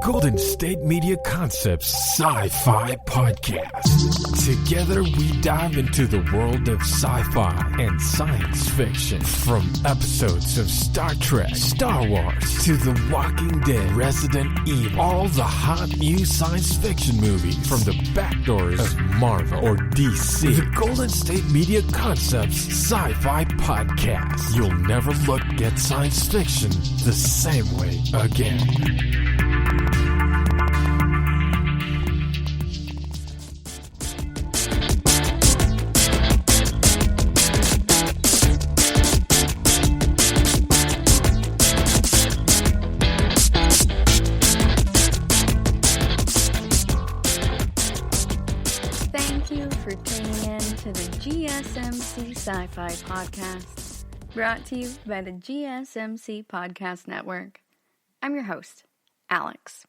Golden State Media Concepts Sci-Fi Podcast. Together we dive into the world of sci-fi and science fiction. From episodes of Star Trek, Star Wars, to The Walking Dead, Resident Evil, all the hot new science fiction movies from the backdoors of Marvel or DC. The Golden State Media Concepts Sci-Fi Podcast. You'll never look at science fiction the same way again. Thank you for tuning in to the GSMC Sci-Fi Podcast, brought to you by the GSMC Podcast Network. I'm your host, Alex.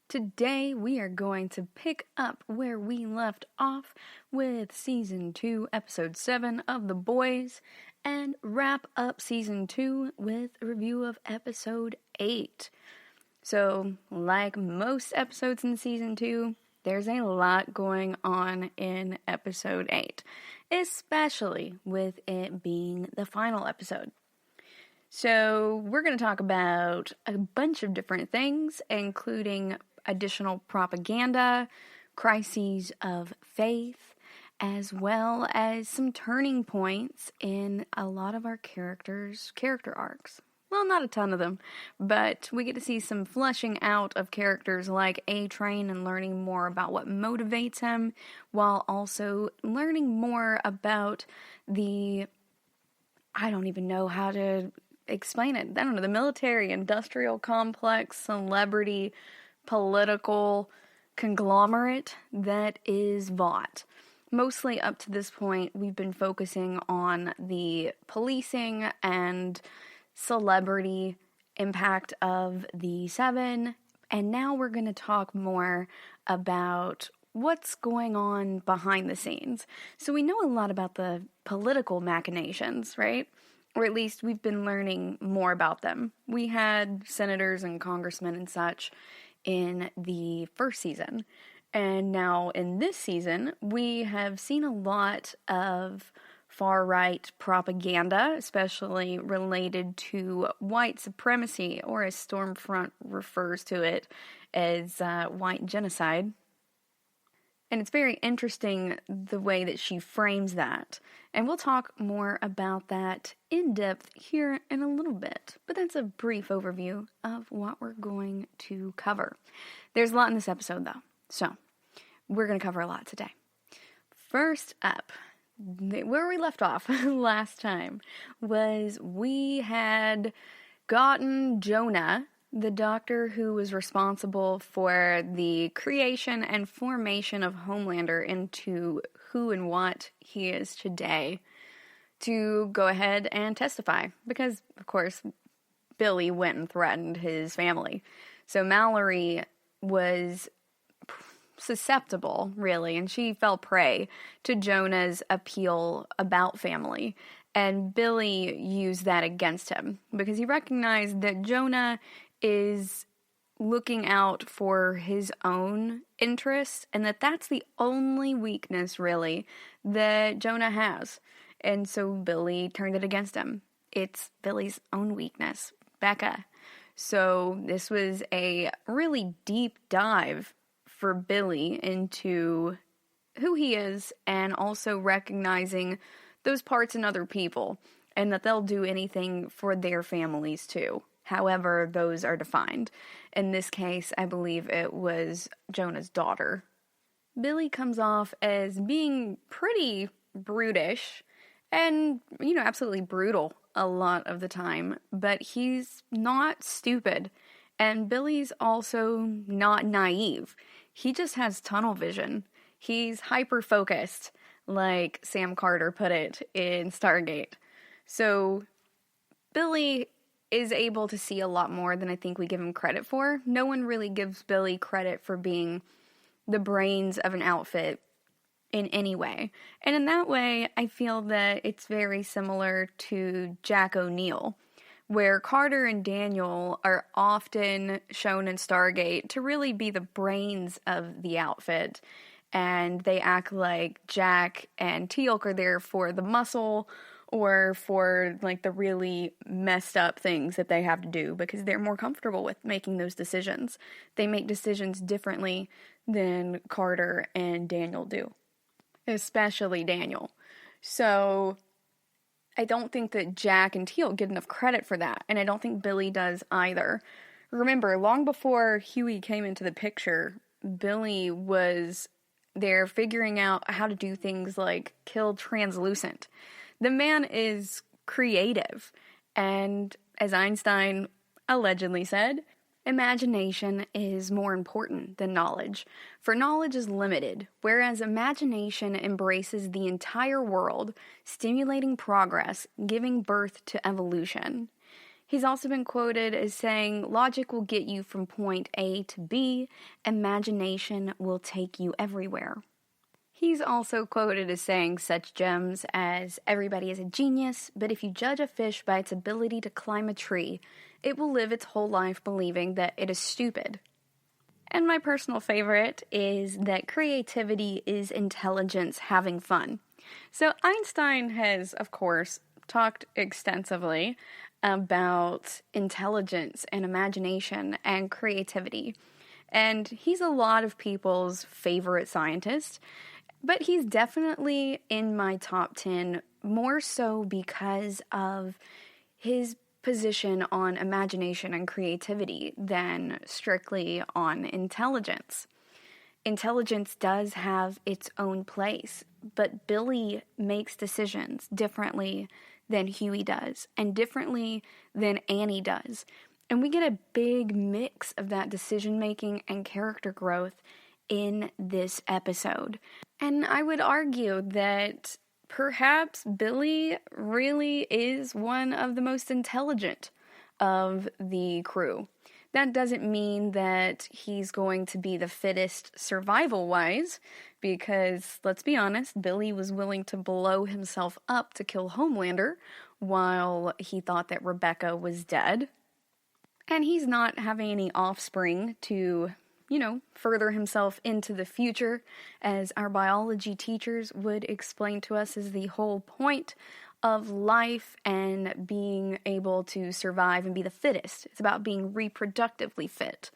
Today we are going to pick up where we left off with Season 2, Episode 7 of The Boys, and wrap up Season 2 with a review of Episode 8. So, like most episodes in Season 2, there's a lot going on in Episode 8, especially with it being the final episode. So we're going to talk about a bunch of different things, including additional propaganda, crises of faith, as well as some turning points in a lot of our characters' character arcs. Well, not a ton of them, but we get to see some fleshing out of characters like A-Train and learning more about what motivates him, while also learning more about I don't even know how to explain it. I don't know, the military-industrial complex, celebrity, political conglomerate that is Vought. Mostly up to this point, we've been focusing on the policing and celebrity impact of the Seven, and now we're going to talk more about what's going on behind the scenes. So we know a lot about the political machinations, right? Or at least we've been learning more about them. We had senators and congressmen and such in the first season, and now in this season we have seen a lot of far-right propaganda, especially related to white supremacy, or as Stormfront refers to it as white genocide. And it's very interesting the way that she frames that. And we'll talk more about that in depth here in a little bit. But that's a brief overview of what we're going to cover. There's a lot in this episode, though. So, we're going to cover a lot today. First up, where we left off last time was we had gotten Jonah, the doctor who was responsible for the creation and formation of Homelander into who and what he is today, to go ahead and testify. Because, of course, Billy went and threatened his family. So Mallory was susceptible, really, and she fell prey to Jonah's appeal about family. And Billy used that against him because he recognized that Jonah is looking out for his own interests, and that's the only weakness, really, that Jonah has. And so Billy turned it against him. It's Billy's own weakness, Becca. So this was a really deep dive for Billy into who he is, and also recognizing those parts in other people, and that they'll do anything for their families too. However, those are defined. In this case, I believe it was Jonah's daughter. Billy comes off as being pretty brutish and, absolutely brutal a lot of the time, but he's not stupid. And Billy's also not naive. He just has tunnel vision. He's hyper-focused, like Sam Carter put it in Stargate. So Billy is able to see a lot more than I think we give him credit for. No one really gives Billy credit for being the brains of an outfit in any way. And in that way, I feel that it's very similar to Jack O'Neill, where Carter and Daniel are often shown in Stargate to really be the brains of the outfit, and they act like Jack and Teal'c are there for the muscle or for like the really messed up things that they have to do because they're more comfortable with making those decisions. They make decisions differently than Carter and Daniel do, especially Daniel. So I don't think that Jack and Teal'c get enough credit for that, and I don't think Billy does either. Remember, long before Huey came into the picture, Billy was there figuring out how to do things like kill translucent. The man is creative, and as Einstein allegedly said, imagination is more important than knowledge, for knowledge is limited, whereas imagination embraces the entire world, stimulating progress, giving birth to evolution. He's also been quoted as saying, "Logic will get you from point A to B, imagination will take you everywhere." He's also quoted as saying such gems as, "Everybody is a genius, but if you judge a fish by its ability to climb a tree, it will live its whole life believing that it is stupid." And my personal favorite is that creativity is intelligence having fun. So Einstein has, of course, talked extensively about intelligence and imagination and creativity. And he's a lot of people's favorite scientist, but he's definitely in my top 10, more so because of his position on imagination and creativity than strictly on intelligence. Intelligence does have its own place, but Billy makes decisions differently than Huey does, and differently than Annie does. And we get a big mix of that decision-making and character growth in this episode. And I would argue that perhaps Billy really is one of the most intelligent of the crew. That doesn't mean that he's going to be the fittest survival-wise, because, let's be honest, Billy was willing to blow himself up to kill Homelander while he thought that Rebecca was dead. And he's not having any offspring to, further himself into the future, as our biology teachers would explain to us is the whole point of life and being able to survive and be the fittest. It's about being reproductively fit.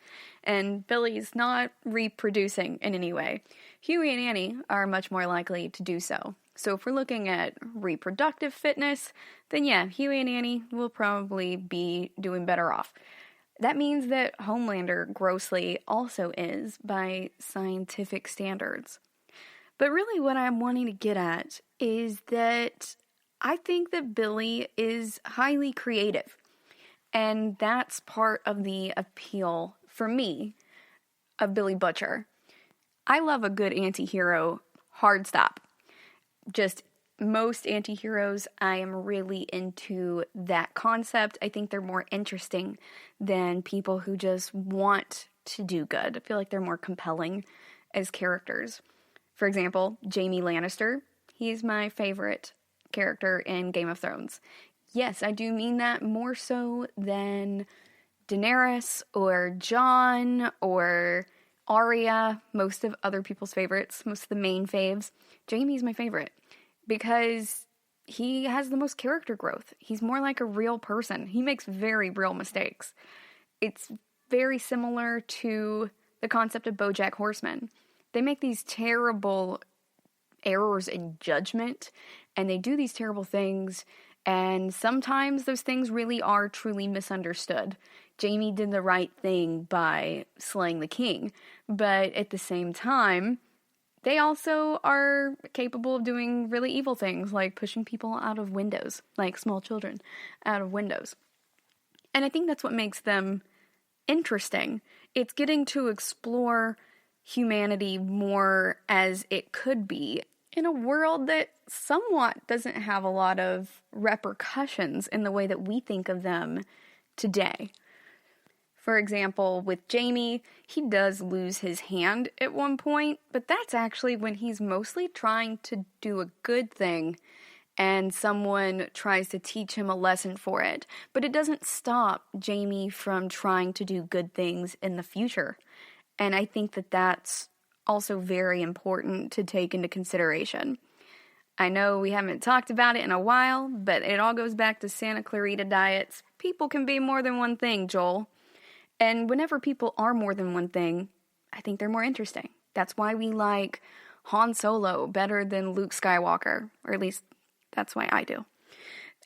And Billy's not reproducing in any way. Huey and Annie are much more likely to do so. So if we're looking at reproductive fitness, then yeah, Huey and Annie will probably be doing better off. That means that Homelander grossly also is by scientific standards. But really what I'm wanting to get at is that I think that Billy is highly creative. And that's part of the appeal, for me, of Billy Butcher. I love a good anti-hero hard stop. Just most anti-heroes, I am really into that concept. I think they're more interesting than people who just want to do good. I feel like they're more compelling as characters. For example, Jaime Lannister. He's my favorite character in Game of Thrones. Yes, I do mean that more so than Daenerys or Jon or Arya, most of other people's favorites, most of the main faves. Jaime's my favorite because he has the most character growth. He's more like a real person. He makes very real mistakes. It's very similar to the concept of BoJack Horseman. They make these terrible errors in judgment, and they do these terrible things, and sometimes those things really are truly misunderstood. Jaime did the right thing by slaying the king, but at the same time, they also are capable of doing really evil things, like pushing people out of windows, like small children out of windows. And I think that's what makes them interesting. It's getting to explore humanity more as it could be in a world that somewhat doesn't have a lot of repercussions in the way that we think of them today. For example, with Jaime, he does lose his hand at one point, but that's actually when he's mostly trying to do a good thing, and someone tries to teach him a lesson for it. But it doesn't stop Jamie from trying to do good things in the future. And I think that that's also very important to take into consideration. I know we haven't talked about it in a while, but it all goes back to Santa Clarita Diet's people can be more than one thing, Joel. And whenever people are more than one thing, I think they're more interesting. That's why we like Han Solo better than Luke Skywalker, or at least that's why I do.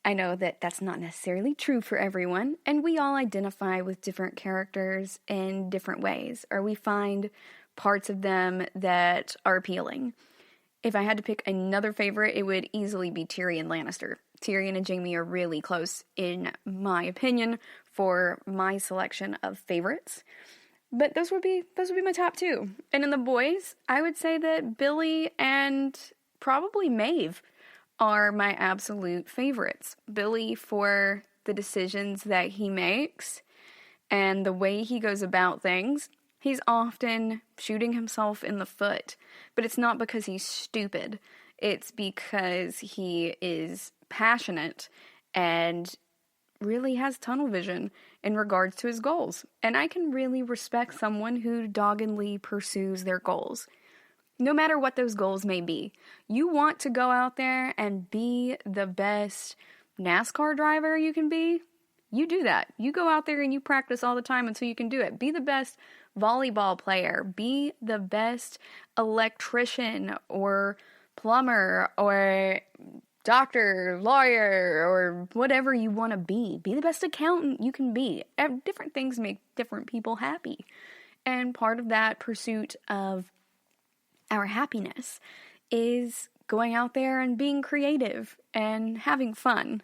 I know that that's not necessarily true for everyone, and we all identify with different characters in different ways, or we find parts of them that are appealing. If I had to pick another favorite, it would easily be Tyrion Lannister. Tyrion and Jaime are really close, in my opinion, for my selection of favorites. But those would be my top two. And in the boys, I would say that Billy and probably Maeve are my absolute favorites. Billy for the decisions that he makes and the way he goes about things. He's often shooting himself in the foot, but it's not because he's stupid. It's because he is passionate and really has tunnel vision in regards to his goals. And I can really respect someone who doggedly pursues their goals. No matter what those goals may be. You want to go out there and be the best NASCAR driver you can be? You do that. You go out there and you practice all the time until you can do it. Be the best volleyball player. Be the best electrician or plumber or doctor, lawyer, or whatever you want to be. Be the best accountant you can be. Different things make different people happy. And part of that pursuit of our happiness is going out there and being creative and having fun.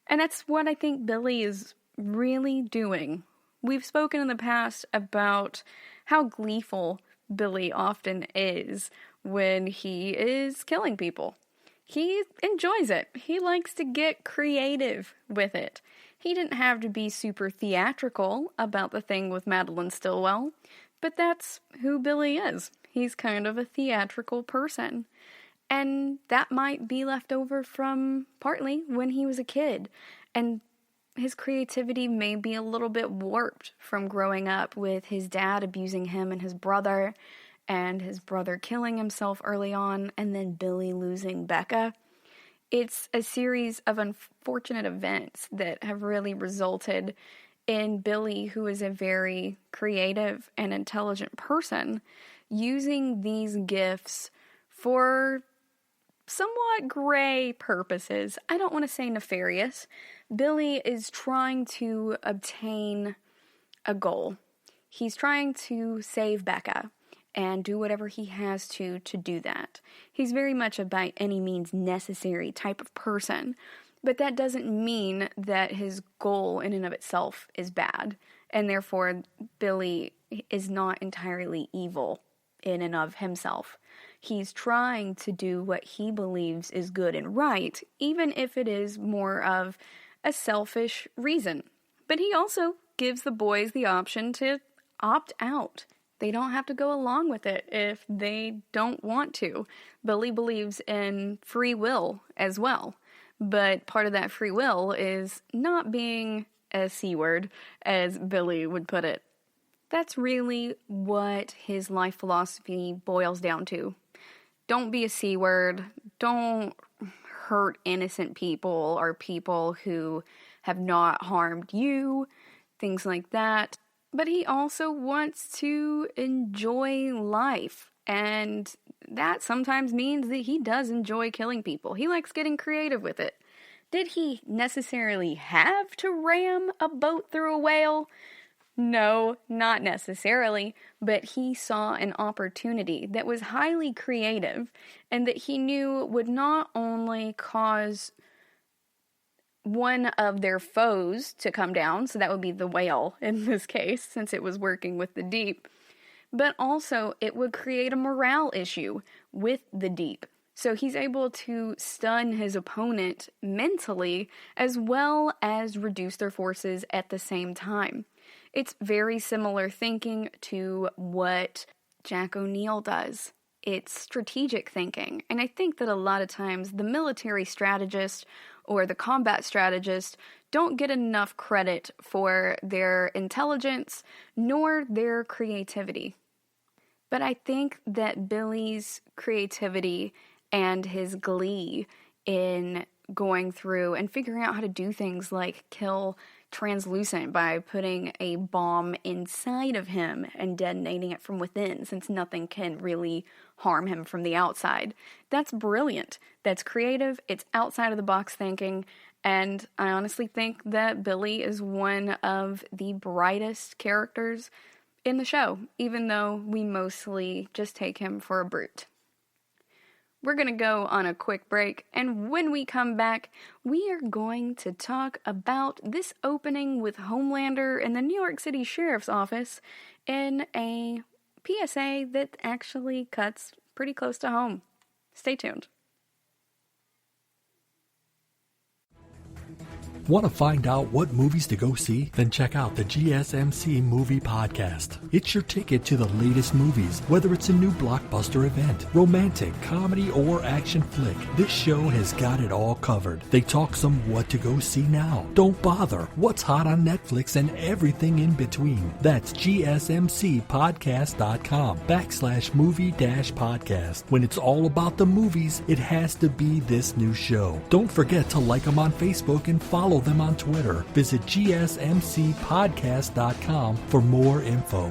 And that's what I think Billy is really doing. We've spoken in the past about how gleeful Billy often is when he is killing people. He enjoys it. He likes to get creative with it. He didn't have to be super theatrical about the thing with Madeline Stillwell, but that's who Billy is. He's kind of a theatrical person. And that might be left over from partly when he was a kid. And his creativity may be a little bit warped from growing up with his dad abusing him and his brother killing himself early on, and then Billy losing Becca. It's a series of unfortunate events that have really resulted in Billy, who is a very creative and intelligent person, using these gifts for somewhat gray purposes. I don't want to say nefarious. Billy is trying to obtain a goal. He's trying to save Becca and do whatever he has to do that. He's very much a by any means necessary type of person, but that doesn't mean that his goal in and of itself is bad, and therefore Billy is not entirely evil in and of himself. He's trying to do what he believes is good and right, even if it is more of a selfish reason. But he also gives the boys the option to opt out. They don't have to go along with it if they don't want to. Billy believes in free will as well. But part of that free will is not being a C-word, as Billy would put it. That's really what his life philosophy boils down to. Don't be a C-word. Don't hurt innocent people or people who have not harmed you. Things like that. But he also wants to enjoy life, and that sometimes means that he does enjoy killing people. He likes getting creative with it. Did he necessarily have to ram a boat through a whale? No, not necessarily, but he saw an opportunity that was highly creative and that he knew would not only cause one of their foes to come down, so that would be the whale in this case, since it was working with the deep, but also it would create a morale issue with the deep. So he's able to stun his opponent mentally as well as reduce their forces at the same time. It's very similar thinking to what Jack O'Neill does it's strategic thinking. And I think that a lot of times the military strategist or the combat strategist don't get enough credit for their intelligence nor their creativity. But I think that Billy's creativity and his glee in going through and figuring out how to do things like kill Translucent by putting a bomb inside of him and detonating it from within, since nothing can really harm him from the outside. That's brilliant. That's creative. It's outside of the box thinking. And I honestly think that Billy is one of the brightest characters in the show, even though we mostly just take him for a brute. We're going to go on a quick break, and when we come back, we are going to talk about this opening with Homelander in the New York City Sheriff's Office in a PSA that actually cuts pretty close to home. Stay tuned. Want to find out what movies to go see? Then check out the GSMC Movie Podcast. It's your ticket to the latest movies, whether it's a new blockbuster event, romantic, comedy, or action flick. This show has got it all covered. They talk some what to go see now. Don't bother. What's hot on Netflix and everything in between. That's gsmcpodcast.com/movie-podcast. When it's all about the movies, it has to be this new show. Don't forget to like them on Facebook and follow them on Twitter. Visit gsmcpodcast.com for more info.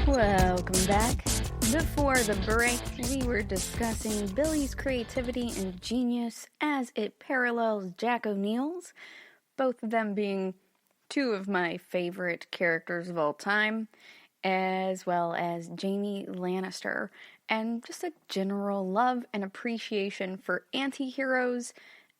Welcome back. Before the break, we were discussing Billy's creativity and genius as it parallels Jack O'Neill's, both of them being two of my favorite characters of all time, as well as Jaime Lannister, and just a general love and appreciation for anti-heroes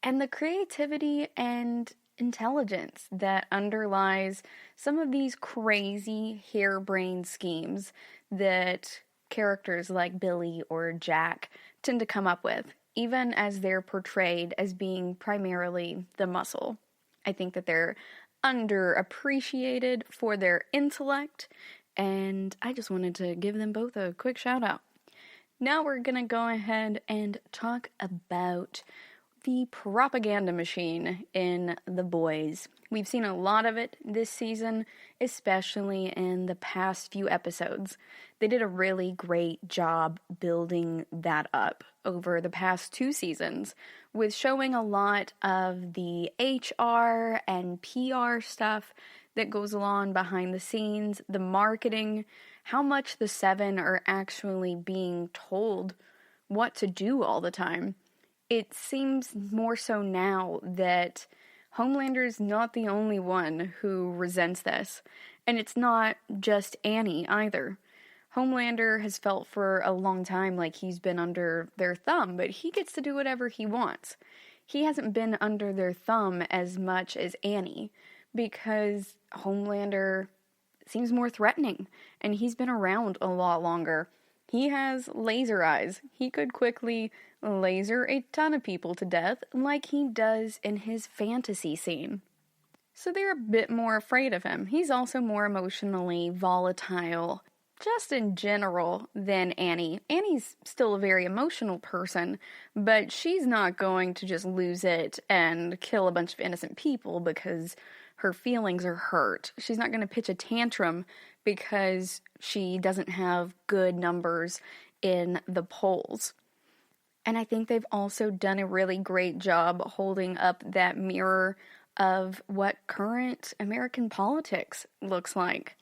and the creativity and intelligence that underlies some of these crazy harebrained schemes that characters like Billy or Jack tend to come up with, even as they're portrayed as being primarily the muscle. I think that they're underappreciated for their intellect, and I just wanted to give them both a quick shout out. Now we're gonna go ahead and talk about the propaganda machine in The Boys. We've seen a lot of it this season, especially in the past few episodes. They did a really great job building that up over the past 2 seasons, with showing a lot of the HR and PR stuff that goes along behind the scenes, the marketing, how much the 7 are actually being told what to do all the time. It seems more so now that Homelander's not the only one who resents this, and it's not just Annie either. Homelander has felt for a long time like he's been under their thumb, but he gets to do whatever he wants. He hasn't been under their thumb as much as Annie, because Homelander seems more threatening, and he's been around a lot longer. He has laser eyes. He could quickly laser a ton of people to death like he does in his fantasy scene. So they're a bit more afraid of him. He's also more emotionally volatile, just in general, than Annie. Annie's still a very emotional person, but she's not going to just lose it and kill a bunch of innocent people because her feelings are hurt. She's not going to pitch a tantrum because she doesn't have good numbers in the polls. And I think they've also done a really great job holding up that mirror of what current American politics looks like.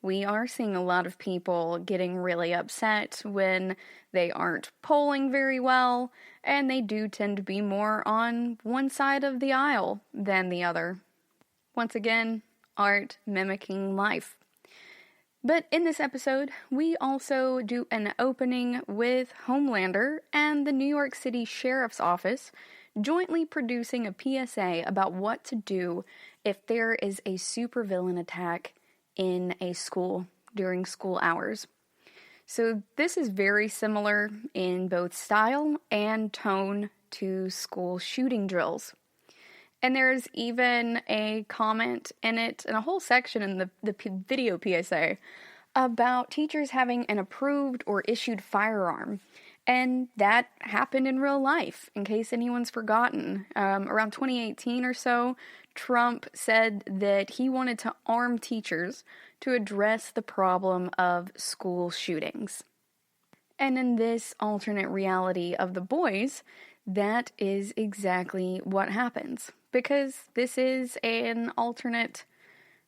We are seeing a lot of people getting really upset when they aren't polling very well, and they do tend to be more on one side of the aisle than the other. Once again, art mimicking life. But in this episode, we also do an opening with Homelander and the New York City Sheriff's Office jointly producing a PSA about what to do if there is a supervillain attack in a school during school hours. So this is very similar in both style and tone to school shooting drills. And there's even a comment in it, and a whole section in the video PSA, about teachers having an approved or issued firearm. And that happened in real life, in case anyone's forgotten. Around 2018 or so, Trump said that he wanted to arm teachers to address the problem of school shootings. And in this alternate reality of the boys, that is exactly what happens. Because this is an alternate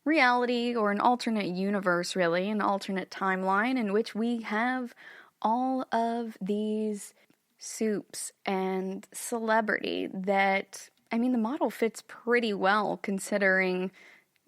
reality, or an alternate universe, really, an alternate timeline in which we have all of these soups and celebrity that, I mean, the model fits pretty well considering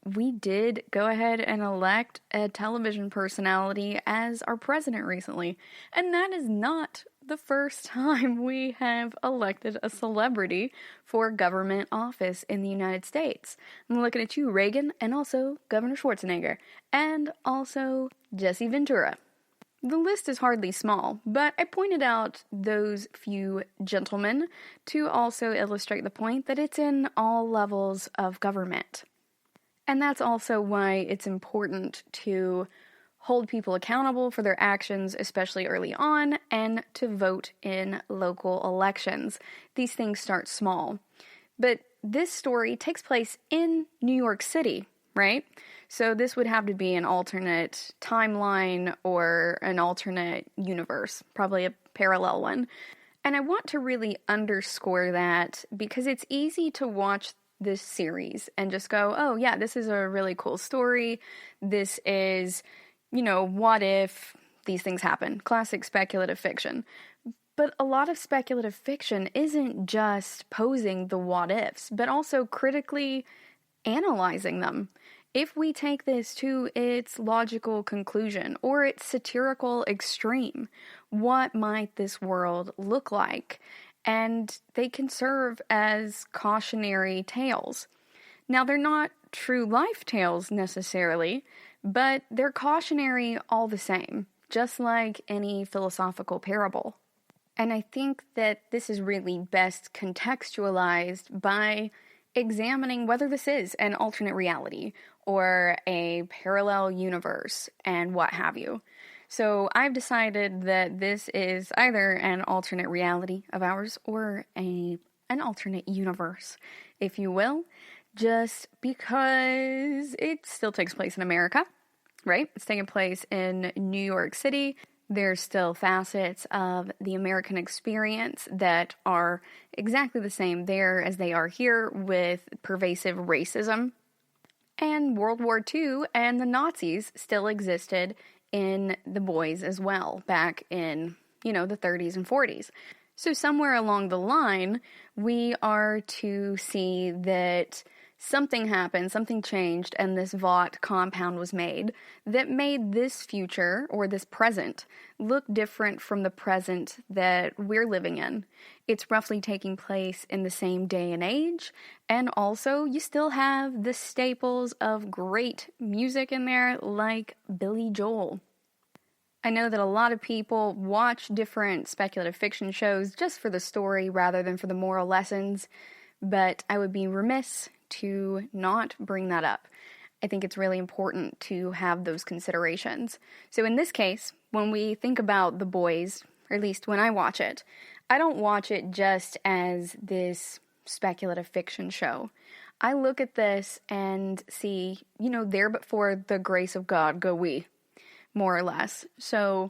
we did go ahead and elect a television personality as our president recently. And that is not the first time we have elected a celebrity for government office in the United States. I'm looking at you, Reagan, and also Governor Schwarzenegger, and also Jesse Ventura. The list is hardly small, but I pointed out those few gentlemen to also illustrate the point that it's in all levels of government. And that's also why it's important to hold people accountable for their actions, especially early on, and to vote in local elections. These things start small. But this story takes place in New York City, right? So this would have to be an alternate timeline or an alternate universe, probably a parallel one. And I want to really underscore that because it's easy to watch this series and just go, oh yeah, this is a really cool story. This is, what if these things happen? Classic speculative fiction. But a lot of speculative fiction isn't just posing the what ifs, but also critically analyzing them. If we take this to its logical conclusion or its satirical extreme, what might this world look like? And they can serve as cautionary tales. Now, they're not true life tales necessarily, but they're cautionary all the same, just like any philosophical parable. And I think that this is really best contextualized by examining whether this is an alternate reality or a parallel universe and what have you. So I've decided that this is either an alternate reality of ours or an alternate universe, if you will, just because it still takes place in America, right? It's taking place in New York City. There's still facets of the American experience that are exactly the same there as they are here, with pervasive racism. And World War II and the Nazis still existed in the boys as well, back in, the 30s and 40s. So somewhere along the line, we are to see that something happened, something changed, and this Vought compound was made that made this future, or this present, look different from the present that we're living in. It's roughly taking place in the same day and age, and also you still have the staples of great music in there, like Billy Joel. I know that a lot of people watch different speculative fiction shows just for the story rather than for the moral lessons, but I would be remiss to not bring that up. I think it's really important to have those considerations. So in this case, when we think about The Boys, or at least when I watch it, I don't watch it just as this speculative fiction show. I look at this and see, there but for the grace of God go we, more or less. So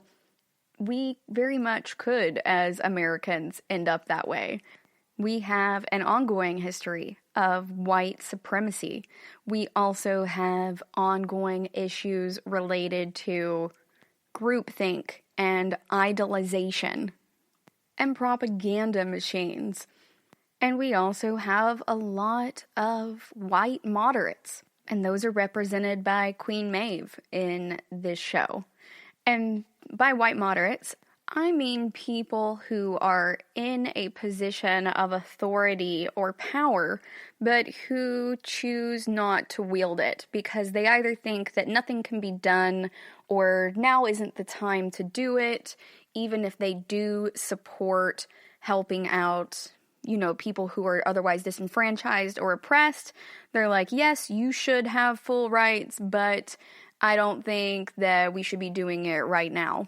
we very much could, as Americans, end up that way. We have an ongoing history of white supremacy. We also have ongoing issues related to groupthink and idolization and propaganda machines. And we also have a lot of white moderates, and those are represented by Queen Maeve in this show. And by white moderates, I mean people who are in a position of authority or power, but who choose not to wield it because they either think that nothing can be done or now isn't the time to do it, even if they do support helping out, people who are otherwise disenfranchised or oppressed. They're like, yes, you should have full rights, but I don't think that we should be doing it right now.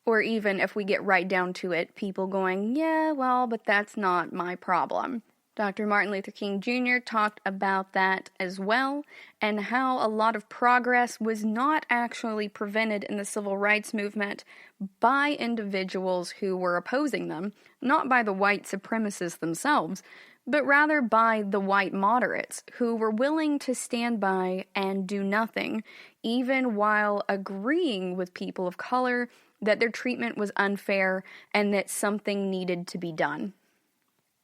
Or even if we get right down to it, people going, yeah, well, but that's not my problem. Dr. Martin Luther King Jr. talked about that as well, and how a lot of progress was not actually prevented in the civil rights movement by individuals who were opposing them, not by the white supremacists themselves, but rather by the white moderates who were willing to stand by and do nothing, even while agreeing with people of color that their treatment was unfair and that something needed to be done.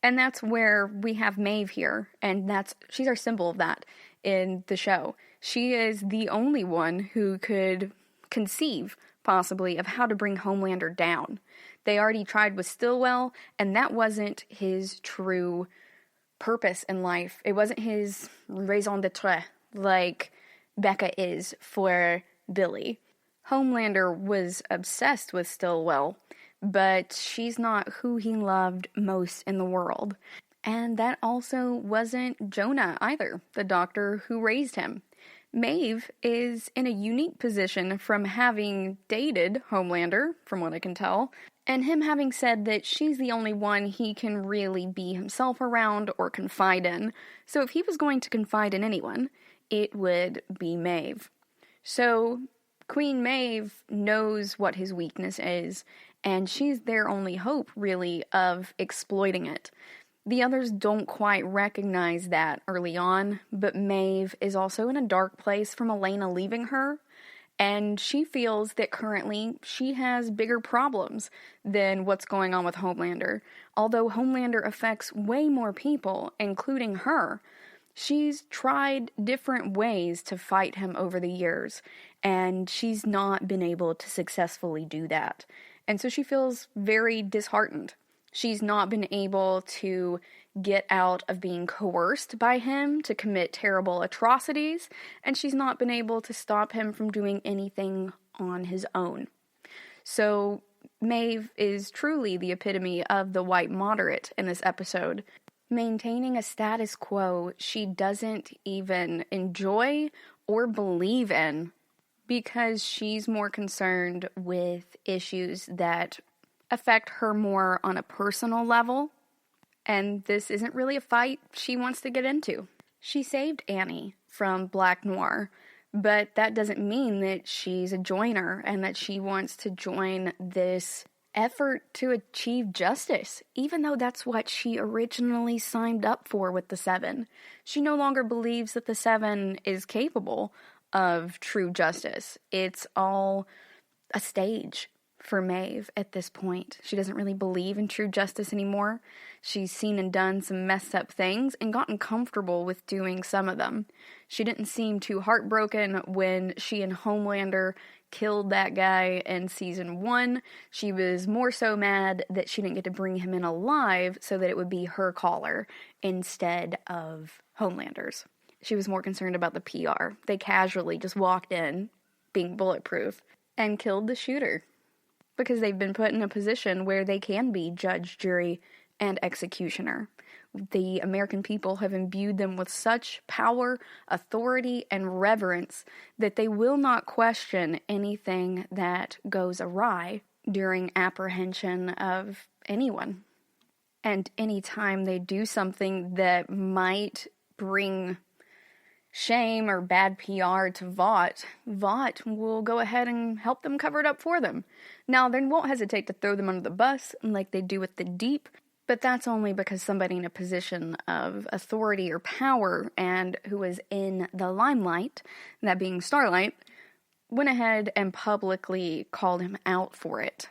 And that's where we have Maeve here, and she's our symbol of that in the show. She is the only one who could conceive, possibly, of how to bring Homelander down. They already tried with Stillwell, and that wasn't his true purpose in life. It wasn't his raison d'etre, like Becca is for Billy. Homelander was obsessed with Stillwell, but she's not who he loved most in the world. And that also wasn't Jonah either, the doctor who raised him. Maeve is in a unique position from having dated Homelander, from what I can tell, and him having said that she's the only one he can really be himself around or confide in. So if he was going to confide in anyone, it would be Maeve. So Queen Maeve knows what his weakness is, and she's their only hope, really, of exploiting it. The others don't quite recognize that early on, but Maeve is also in a dark place from Elena leaving her, and she feels that currently she has bigger problems than what's going on with Homelander. Although Homelander affects way more people, including her, she's tried different ways to fight him over the years, and she's not been able to successfully do that. And so she feels very disheartened. She's not been able to get out of being coerced by him to commit terrible atrocities, and she's not been able to stop him from doing anything on his own. So Maeve is truly the epitome of the white moderate in this episode, maintaining a status quo she doesn't even enjoy or believe in, because she's more concerned with issues that affect her more on a personal level, and this isn't really a fight she wants to get into. She saved Annie from Black Noir, but that doesn't mean that she's a joiner and that she wants to join this effort to achieve justice, even though that's what she originally signed up for with the Seven. She no longer believes that the Seven is capable of true justice. It's all a stage for Maeve at this point. She doesn't really believe in true justice anymore. She's seen and done some messed up things and gotten comfortable with doing some of them. She didn't seem too heartbroken when she and Homelander killed that guy in season 1. She was more so mad that she didn't get to bring him in alive so that it would be her caller instead of Homelander's. She was more concerned about the PR. They casually just walked in, being bulletproof, and killed the shooter. Because they've been put in a position where they can be judge, jury, and executioner. The American people have imbued them with such power, authority, and reverence that they will not question anything that goes awry during apprehension of anyone. And anytime they do something that might bring shame or bad PR to Vought will go ahead and help them cover it up for them. Now, they won't hesitate to throw them under the bus like they do with the Deep, but that's only because somebody in a position of authority or power and who is in the limelight, that being Starlight, went ahead and publicly called him out for it.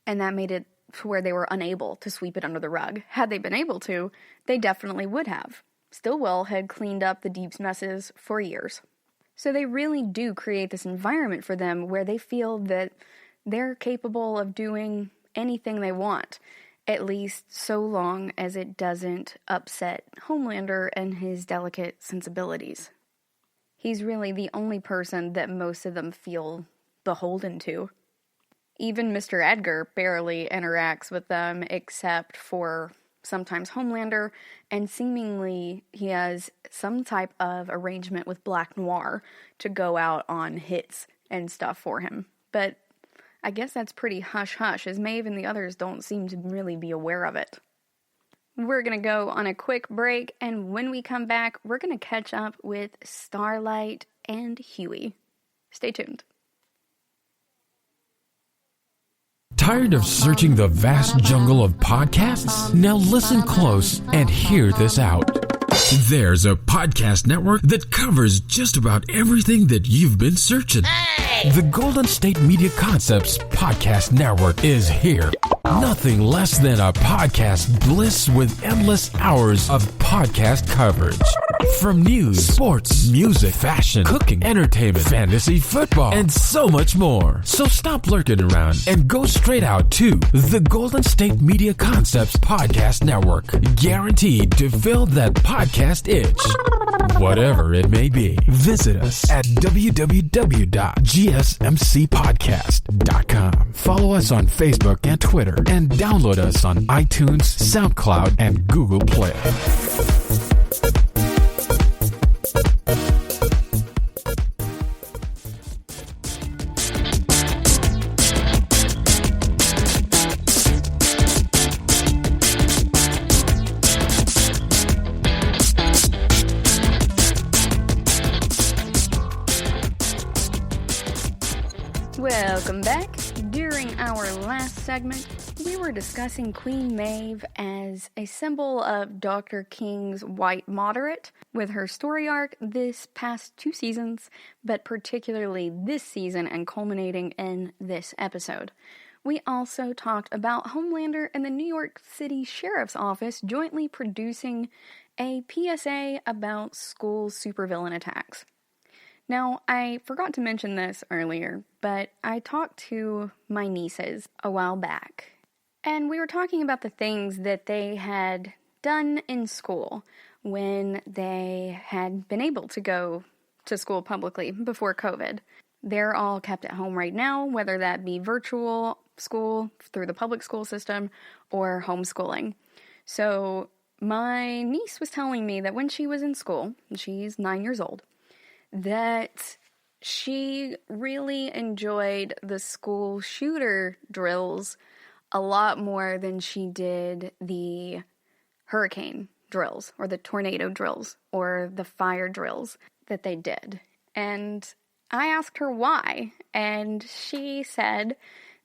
And that made it to where they were unable to sweep it under the rug. Had they been able to, they definitely would have. Stillwell had cleaned up the Deep's messes for years. So they really do create this environment for them where they feel that they're capable of doing anything they want, at least so long as it doesn't upset Homelander and his delicate sensibilities. He's really the only person that most of them feel beholden to. Even Mr. Edgar barely interacts with them except for sometimes Homelander, and seemingly he has some type of arrangement with Black Noir to go out on hits and stuff for him. But I guess that's pretty hush-hush, as Maeve and the others don't seem to really be aware of it. We're going to go on a quick break, and when we come back, we're going to catch up with Starlight and Huey. Stay tuned. Tired of searching the vast jungle of podcasts? Now listen close and hear this out. There's a podcast network that covers just about everything that you've been searching. Hey! The Golden State Media Concepts Podcast Network is here. Nothing less than a podcast bliss with endless hours of podcast coverage. From news, sports, music, fashion, cooking, entertainment, fantasy, football, and so much more. So stop lurking around and go straight out to the Golden State Media Concepts Podcast Network. Guaranteed to fill that podcast itch. Whatever it may be. Visit us at www.gsmcpodcast.com. Follow us on Facebook and Twitter, and download us on iTunes, SoundCloud, and Google Play. Welcome back. During our last segment, we were discussing Queen Maeve as a symbol of Dr. King's white moderate with her story arc this past 2 seasons, but particularly this season and culminating in this episode. We also talked about Homelander and the New York City Sheriff's Office jointly producing a PSA about school supervillain attacks. Now, I forgot to mention this earlier, but I talked to my nieces a while back, and we were talking about the things that they had done in school when they had been able to go to school publicly before COVID. They're all kept at home right now, whether that be virtual school through the public school system or homeschooling. So my niece was telling me that when she was in school, and she's 9 years old, that she really enjoyed the school shooter drills a lot more than she did the hurricane drills or the tornado drills or the fire drills that they did. And I asked her why, and she said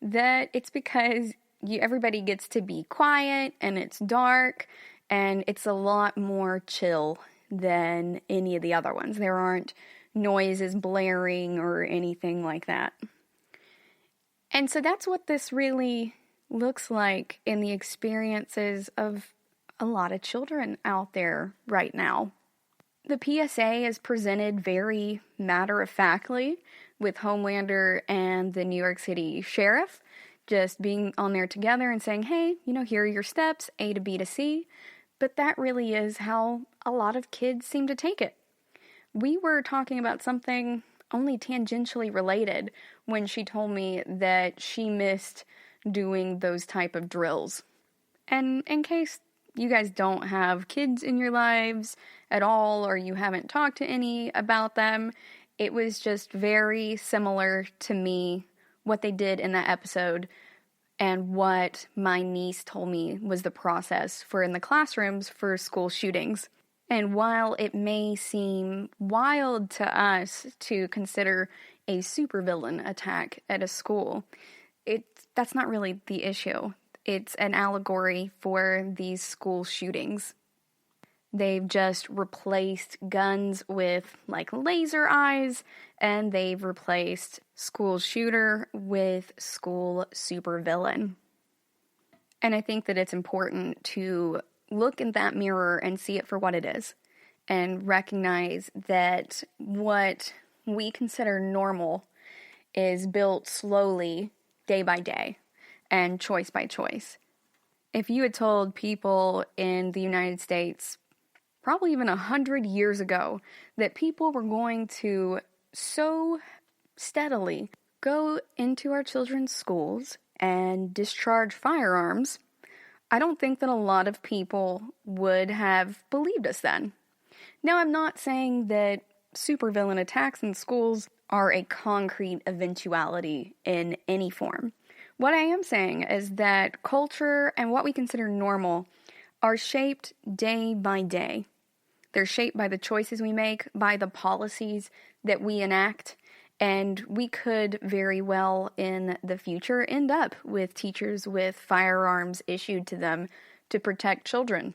that it's because everybody gets to be quiet and it's dark and it's a lot more chill than any of the other ones. There aren't noises blaring or anything like that. And so that's what this really looks like in the experiences of a lot of children out there right now. The PSA is presented very matter-of-factly with Homelander and the New York City Sheriff just being on there together and saying, hey, here are your steps, A to B to C. But that really is how a lot of kids seem to take it. We were talking about something only tangentially related when she told me that she missed doing those type of drills. And in case you guys don't have kids in your lives at all, or you haven't talked to any about them, it was just very similar to me, what they did in that episode, and what my niece told me was the process for in the classrooms for school shootings. And while it may seem wild to us to consider a supervillain attack at a school, that's not really the issue. It's an allegory for these school shootings. They've just replaced guns with laser eyes, and they've replaced school shooter with school supervillain. And I think that it's important to look in that mirror and see it for what it is, and recognize that what we consider normal is built slowly day by day and choice by choice. If you had told people in the United States, probably even 100 years ago, that people were going to so steadily go into our children's schools and discharge firearms, I don't think that a lot of people would have believed us then. Now, I'm not saying that supervillain attacks in schools are a concrete eventuality in any form. What I am saying is that culture and what we consider normal are shaped day by day. They're shaped by the choices we make, by the policies that we enact, and we could very well in the future end up with teachers with firearms issued to them to protect children.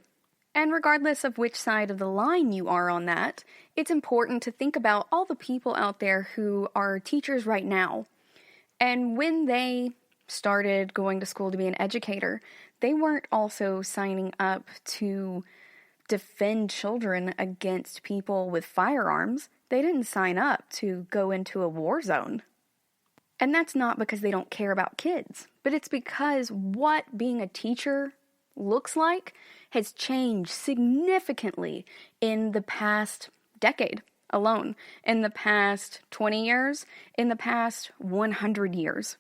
And regardless of which side of the line you are on that, it's important to think about all the people out there who are teachers right now. And when they started going to school to be an educator, they weren't also signing up to defend children against people with firearms. They didn't sign up to go into a war zone. And that's not because they don't care about kids, but it's because what being a teacher looks like has changed significantly in the past decade alone, in the past 20 years, in the past 100 years.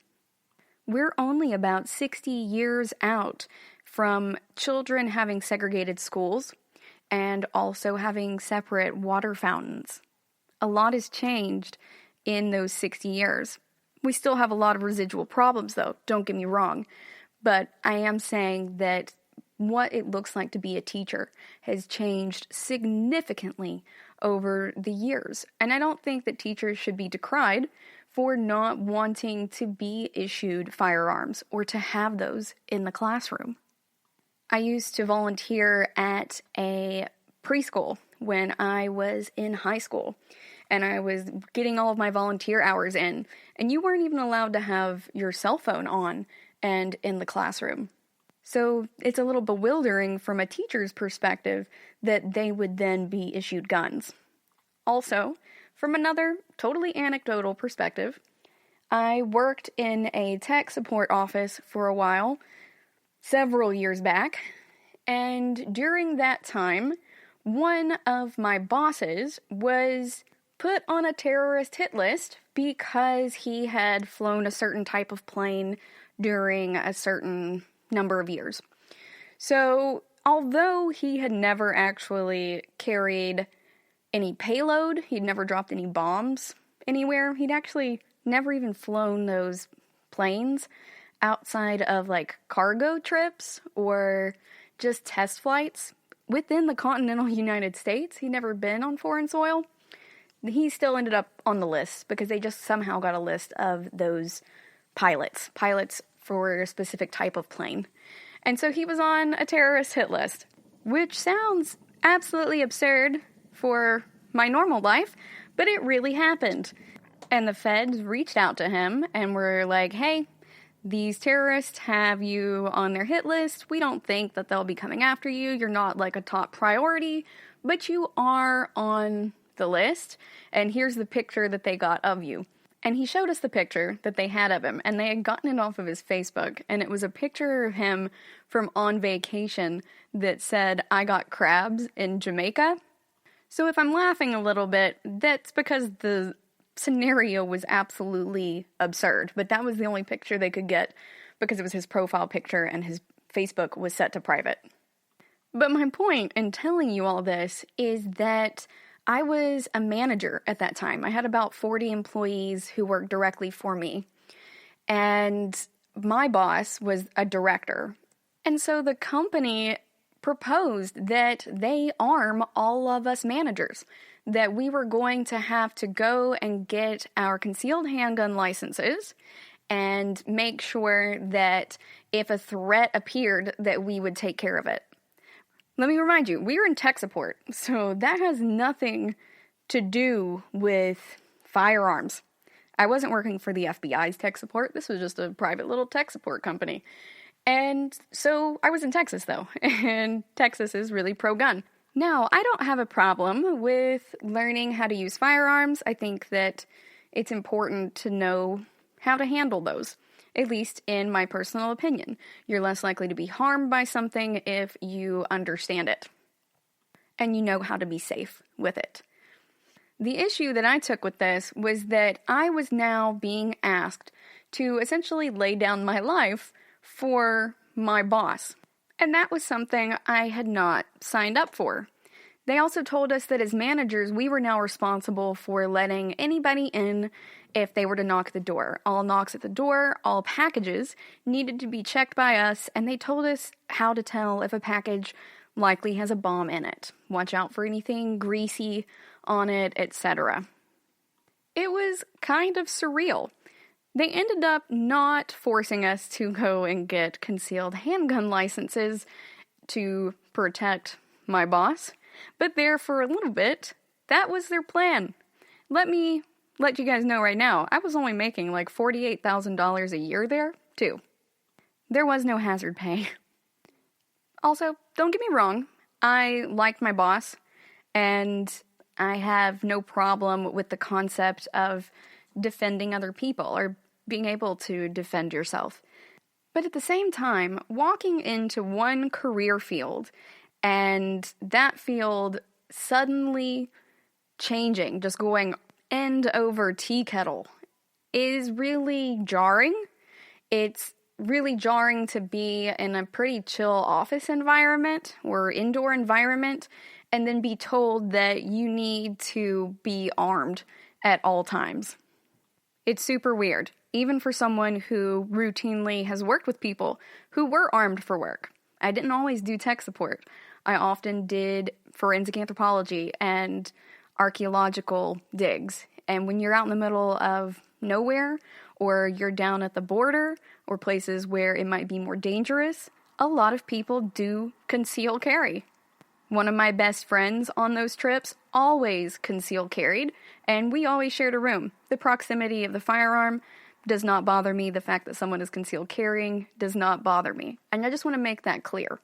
We're only about 60 years out from children having segregated schools and also having separate water fountains. A lot has changed in those 60 years. We still have a lot of residual problems, though, don't get me wrong, but I am saying that what it looks like to be a teacher has changed significantly over the years. And I don't think that teachers should be decried for not wanting to be issued firearms or to have those in the classroom. I used to volunteer at a preschool when I was in high school, and I was getting all of my volunteer hours in, and you weren't even allowed to have your cell phone on and in the classroom. So it's a little bewildering from a teacher's perspective that they would then be issued guns. Also, from another totally anecdotal perspective, I worked in a tech support office for a while, several years back, and during that time, one of my bosses was put on a terrorist hit list because he had flown a certain type of plane during a certain number of years. So, although he had never actually carried any payload, he'd never dropped any bombs anywhere, he'd actually never even flown those planes outside of like cargo trips or just test flights within the continental United States. He'd never been on foreign soil. He still ended up on the list because they just somehow got a list of those pilots for a specific type of plane. And so he was on a terrorist hit list, which sounds absolutely absurd for my normal life, but it really happened. And the feds reached out to him and were like, hey, these terrorists have you on their hit list. We don't think that they'll be coming after you. You're not like a top priority, but you are on the list. And here's the picture that they got of you. And he showed us the picture that they had of him, and they had gotten it off of his Facebook, and it was a picture of him from on vacation that said, I got crabs in Jamaica. So if I'm laughing a little bit, that's because the scenario was absolutely absurd, but that was the only picture they could get because it was his profile picture and his Facebook was set to private. But my point in telling you all this is that I was a manager at that time. I had about 40 employees who worked directly for me. And my boss was a director. And so the company proposed that they arm all of us managers, that we were going to have to go and get our concealed handgun licenses and make sure that if a threat appeared, that we would take care of it. Let me remind you, we are in tech support, so that has nothing to do with firearms. I wasn't working for the FBI's tech support. This was just a private little tech support company. And so I was in Texas, though, and Texas is really pro-gun. Now, I don't have a problem with learning how to use firearms. I think that it's important to know how to handle those. at least in my personal opinion. You're less likely to be harmed by something if you understand it and you know how to be safe with it. The issue that I took with this was that I was now being asked to essentially lay down my life for my boss. And that was something I had not signed up for. They also told us that as managers, we were now responsible for letting anybody in if they were to knock at the door. All knocks at the door, all packages needed to be checked by us, and they told us how to tell if a package likely has a bomb in it. Watch out for anything greasy on it, etc. It was kind of surreal. They ended up not forcing us to go and get concealed handgun licenses to protect my boss, but there for a little bit, that was their plan. Let me let you guys know right now, I was only making like $48,000 a year there, too. There was no hazard pay. Also, don't get me wrong, I liked my boss, and I have no problem with the concept of defending other people or being able to defend yourself. But at the same time, walking into one career field and that field suddenly changing, just going end over tea kettle, is really jarring. It's really jarring to be in a pretty chill office environment or indoor environment and then be told that you need to be armed at all times. It's super weird, even for someone who routinely has worked with people who were armed for work. I didn't always do tech support. I often did forensic anthropology and archaeological digs. And when you're out in the middle of nowhere, or you're down at the border, or places where it might be more dangerous, a lot of people do conceal carry. One of my best friends on those trips always conceal carried, and we always shared a room. The proximity of the firearm does not bother me. The fact that someone is concealed carrying does not bother me. And I just want to make that clear,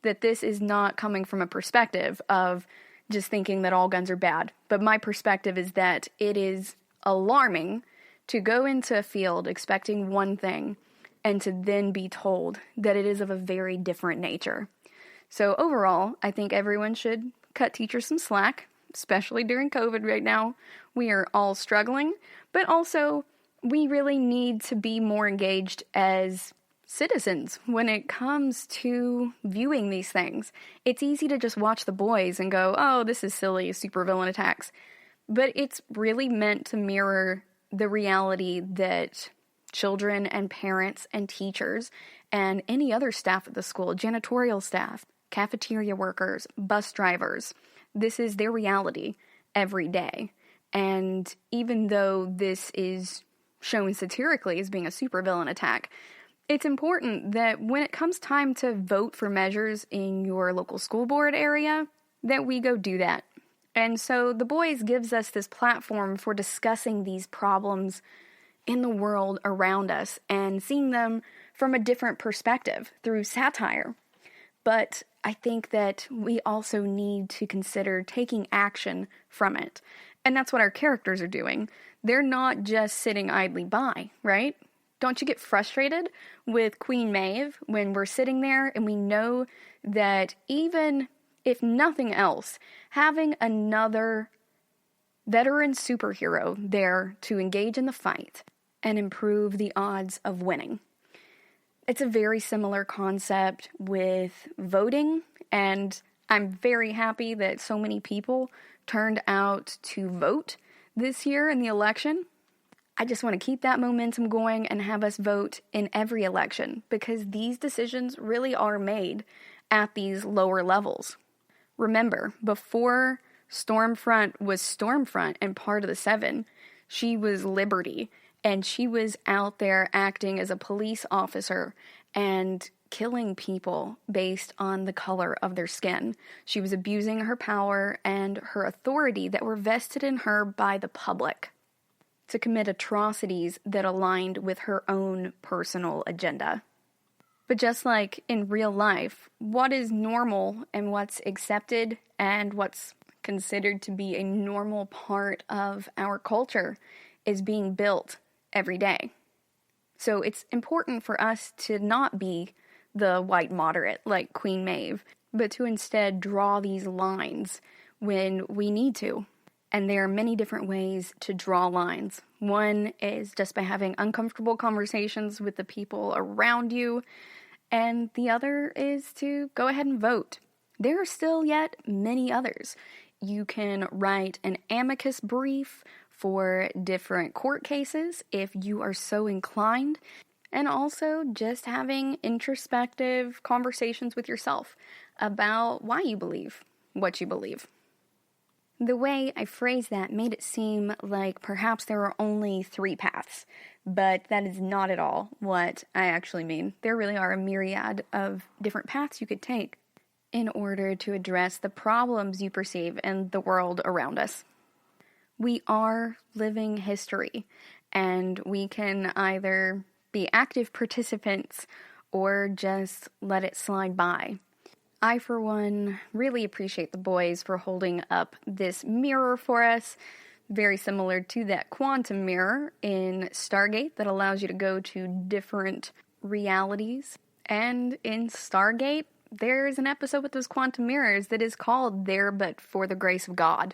that this is not coming from a perspective of just thinking that all guns are bad. But my perspective is that it is alarming to go into a field expecting one thing and to then be told that it is of a very different nature. So overall, I think everyone should cut teachers some slack, especially during COVID right now. We are all struggling, but also we really need to be more engaged as citizens when it comes to viewing these things. It's easy to just watch The Boys and go, oh, this is silly, supervillain attacks. But it's really meant to mirror the reality that children and parents and teachers and any other staff at the school, janitorial staff, cafeteria workers, bus drivers, this is their reality every day. And even though this is shown satirically as being a supervillain attack, it's important that when it comes time to vote for measures in your local school board area, that we go do that. And so The Boys gives us this platform for discussing these problems in the world around us and seeing them from a different perspective through satire. But I think that we also need to consider taking action from it. And that's what our characters are doing. They're not just sitting idly by, right? Don't you get frustrated with Queen Maeve when we're sitting there and we know that even if nothing else, having another veteran superhero there to engage in the fight and improve the odds of winning? It's a very similar concept with voting, and I'm very happy that so many people turned out to vote this year in the election. I just want to keep that momentum going and have us vote in every election, because these decisions really are made at these lower levels. Remember, before Stormfront was Stormfront and part of the Seven, she was Liberty, and she was out there acting as a police officer and killing people based on the color of their skin. She was abusing her power and her authority that were vested in her by the public to commit atrocities that aligned with her own personal agenda. But just like in real life, what is normal and what's accepted and what's considered to be a normal part of our culture is being built every day. So it's important for us to not be the white moderate like Queen Maeve, but to instead draw these lines when we need to. And there are many different ways to draw lines. One is just by having uncomfortable conversations with the people around you, and the other is to go ahead and vote. There are still yet many others. You can write an amicus brief for different court cases if you are so inclined, and also just having introspective conversations with yourself about why you believe what you believe. The way I phrased that made it seem like perhaps there are only 3 paths, but that is not at all what I actually mean. There really are a myriad of different paths you could take in order to address the problems you perceive in the world around us. We are living history, and we can either be active participants or just let it slide by. I, for one, really appreciate the boys for holding up this mirror for us, very similar to that quantum mirror in Stargate that allows you to go to different realities. And in Stargate, there's an episode with those quantum mirrors that is called There But For the Grace of God.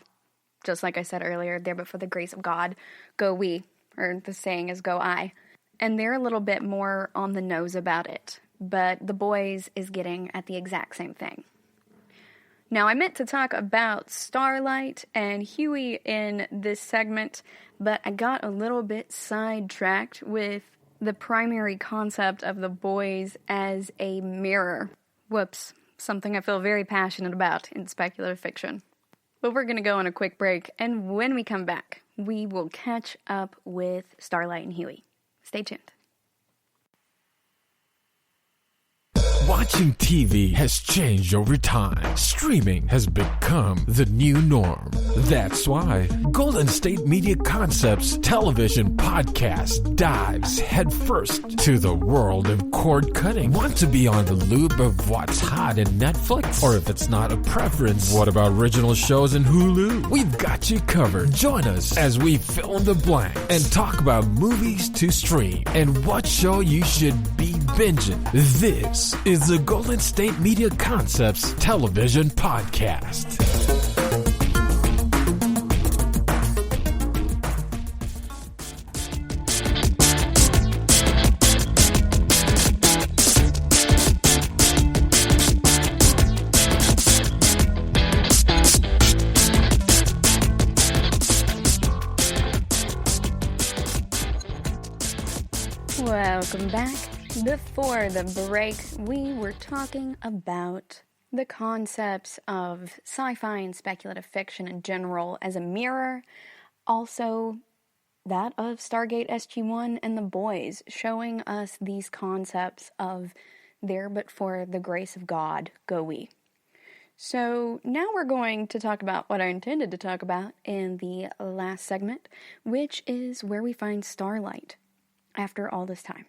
Just like I said earlier, there but for the grace of God, go we, or the saying is go I. And they're a little bit more on the nose about it, but The Boys is getting at the exact same thing. Now, I meant to talk about Starlight and Huey in this segment, but I got a little bit sidetracked with the primary concept of The Boys as a mirror. Whoops, something I feel very passionate about in speculative fiction. But we're going to go on a quick break, and when we come back, we will catch up with Starlight and Huey. Stay tuned. Watching TV has changed over time. Streaming has become the new norm. That's why Golden State Media Concepts television podcast dives headfirst to the world of cord cutting. Want to be on the loop of what's hot in Netflix? Or if it's not a preference, what about original shows in Hulu? We've got you covered. Join us as we fill in the blanks and talk about movies to stream and what show you should be binging. This is the Golden State Media Concepts television podcast. Welcome back. Before the break, we were talking about the concepts of sci-fi and speculative fiction in general as a mirror, also that of Stargate SG-1 and The Boys, showing us these concepts of there but for the grace of God, go we. So now we're going to talk about what I intended to talk about in the last segment, which is where we find Starlight after all this time.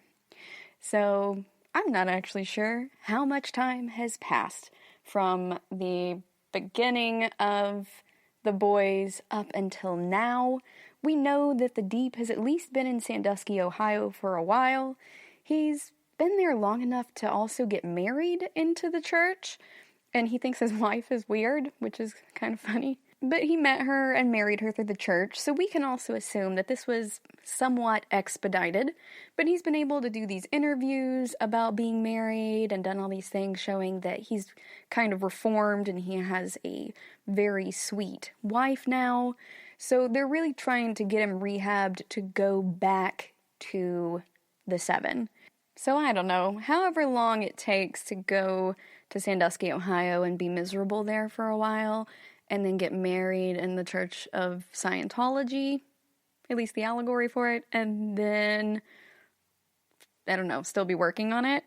So, I'm not actually sure how much time has passed from the beginning of The Boys up until now. We know that the Deep has at least been in Sandusky, Ohio for a while. He's been there long enough to also get married into the church, and he thinks his wife is weird, which is kind of funny. But he met her and married her through the church, so we can also assume that this was somewhat expedited. But he's been able to do these interviews about being married and done all these things showing that he's kind of reformed and he has a very sweet wife now. So they're really trying to get him rehabbed to go back to the 7. So I don't know, however long it takes to go to Sandusky, Ohio and be miserable there for a while, and then get married in the Church of Scientology, at least the allegory for it, and then, I don't know, still be working on it,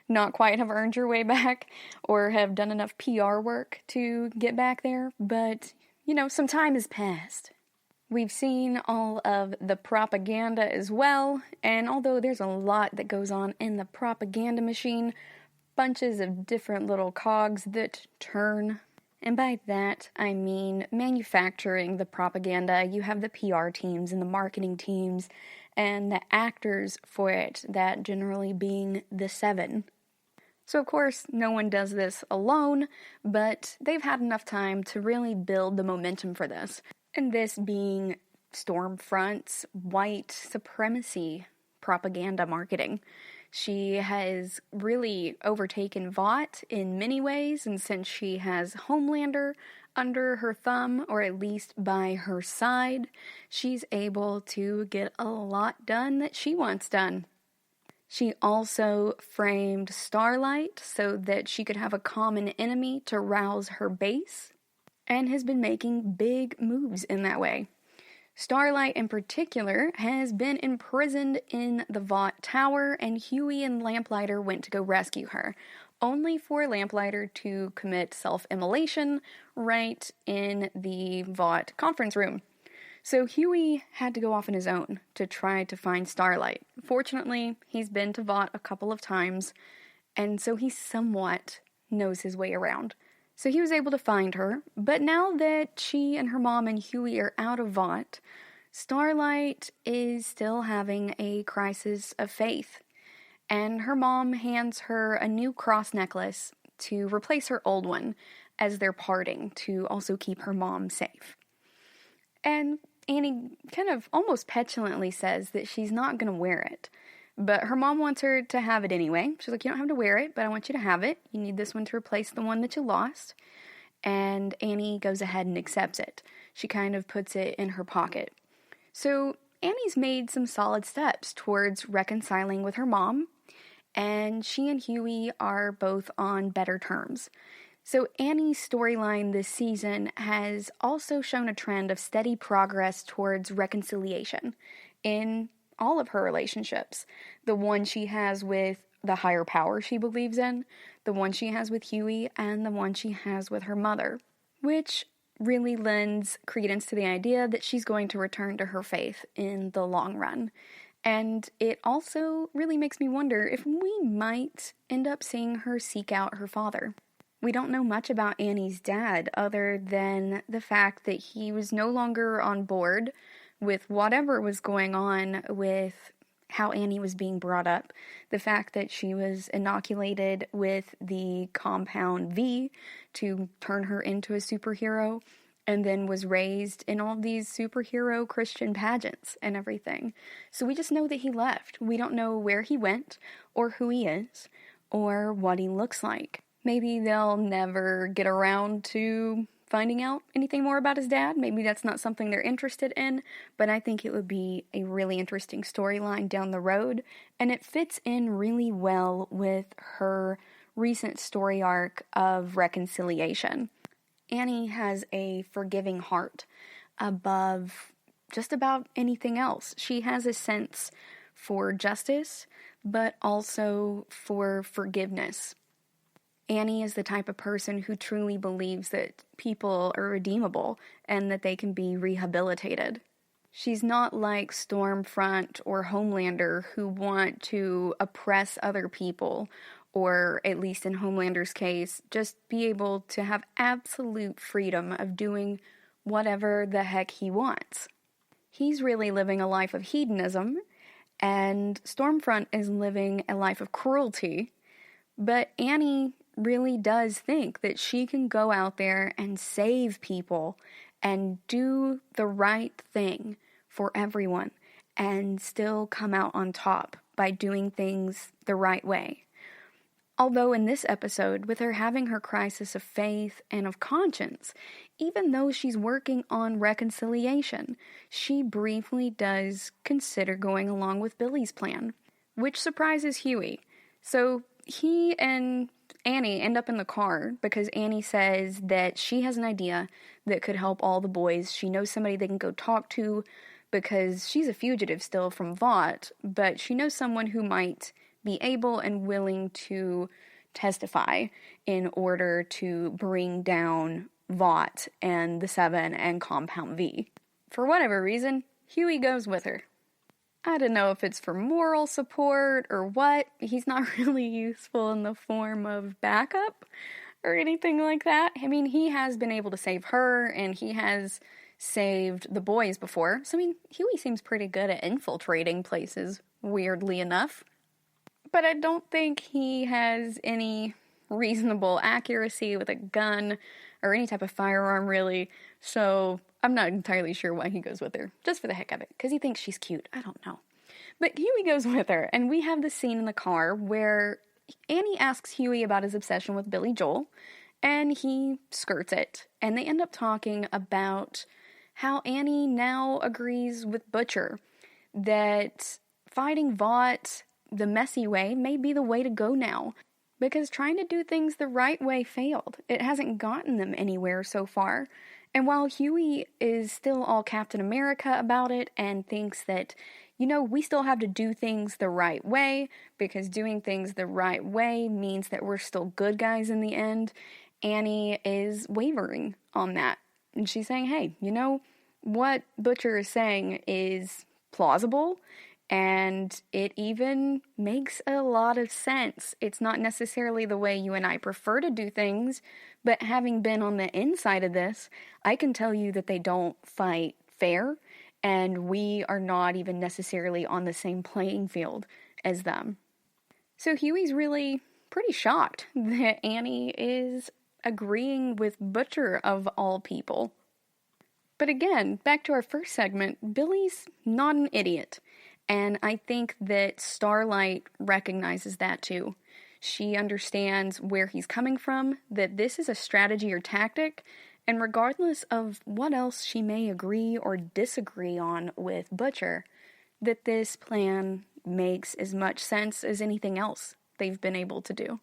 not quite have earned your way back, or have done enough PR work to get back there, but, some time has passed. We've seen all of the propaganda as well, and although there's a lot that goes on in the propaganda machine, bunches of different little cogs that turn. And by that, I mean manufacturing the propaganda. You have the PR teams and the marketing teams, and the actors for it, that generally being the 7. So of course, no one does this alone, but they've had enough time to really build the momentum for this. And this being Stormfront's white supremacy propaganda marketing. She has really overtaken Vought in many ways, and since she has Homelander under her thumb, or at least by her side, she's able to get a lot done that she wants done. She also framed Starlight so that she could have a common enemy to rouse her base, and has been making big moves in that way. Starlight in particular has been imprisoned in the Vought Tower, and Huey and Lamplighter went to go rescue her, only for Lamplighter to commit self-immolation right in the Vought conference room. So Huey had to go off on his own to try to find Starlight. Fortunately, he's been to Vought a couple of times, and so he somewhat knows his way around. So he was able to find her, but now that she and her mom and Huey are out of Vought, Starlight is still having a crisis of faith. And her mom hands her a new cross necklace to replace her old one as they're parting, to also keep her mom safe. And Annie kind of almost petulantly says that she's not going to wear it. But her mom wants her to have it anyway. She's like, you don't have to wear it, but I want you to have it. You need this one to replace the one that you lost. And Annie goes ahead and accepts it. She kind of puts it in her pocket. So Annie's made some solid steps towards reconciling with her mom, and she and Huey are both on better terms. So Annie's storyline this season has also shown a trend of steady progress towards reconciliation in all of her relationships. The one she has with the higher power she believes in, the one she has with Huey, and the one she has with her mother, which really lends credence to the idea that she's going to return to her faith in the long run. And it also really makes me wonder if we might end up seeing her seek out her father. We don't know much about Annie's dad other than the fact that he was no longer on board with whatever was going on with how Annie was being brought up. The fact that she was inoculated with the compound V to turn her into a superhero, and then was raised in all these superhero Christian pageants and everything. So we just know that he left. We don't know where he went, or who he is, or what he looks like. Maybe they'll never get around to finding out anything more about his dad. Maybe that's not something they're interested in, but I think it would be a really interesting storyline down the road, and it fits in really well with her recent story arc of reconciliation. Annie has a forgiving heart above just about anything else. She has a sense for justice, but also for forgiveness. Annie is the type of person who truly believes that people are redeemable and that they can be rehabilitated. She's not like Stormfront or Homelander, who want to oppress other people, or at least in Homelander's case, just be able to have absolute freedom of doing whatever the heck he wants. He's really living a life of hedonism, and Stormfront is living a life of cruelty, but Annie really does think that she can go out there and save people and do the right thing for everyone and still come out on top by doing things the right way. Although in this episode, with her having her crisis of faith and of conscience, even though she's working on reconciliation, she briefly does consider going along with Billy's plan, which surprises Huey. So he and Annie end up in the car because Annie says that she has an idea that could help all the boys. She knows somebody they can go talk to because she's a fugitive still from Vought, but she knows someone who might be able and willing to testify in order to bring down Vought and the 7 and Compound V. For whatever reason, Huey goes with her. I don't know if it's for moral support or what. He's not really useful in the form of backup or anything like that. I mean, he has been able to save her, and he has saved the boys before. So, I mean, Huey seems pretty good at infiltrating places, weirdly enough. But I don't think he has any reasonable accuracy with a gun or any type of firearm, really. So I'm not entirely sure why he goes with her, just for the heck of it, because he thinks she's cute. I don't know. But Huey goes with her, and we have the scene in the car where Annie asks Huey about his obsession with Billy Joel, and he skirts it. And they end up talking about how Annie now agrees with Butcher that fighting Vought the messy way may be the way to go now, because trying to do things the right way failed. It hasn't gotten them anywhere so far. And while Huey is still all Captain America about it and thinks that, we still have to do things the right way, because doing things the right way means that we're still good guys in the end, Annie is wavering on that. And she's saying, hey, what Butcher is saying is plausible, and it even makes a lot of sense. It's not necessarily the way you and I prefer to do things, but having been on the inside of this, I can tell you that they don't fight fair, and we are not even necessarily on the same playing field as them. So Huey's really pretty shocked that Annie is agreeing with Butcher of all people. But again, back to our first segment, Billy's not an idiot. And I think that Starlight recognizes that too. She understands where he's coming from, that this is a strategy or tactic, and regardless of what else she may agree or disagree on with Butcher, that this plan makes as much sense as anything else they've been able to do.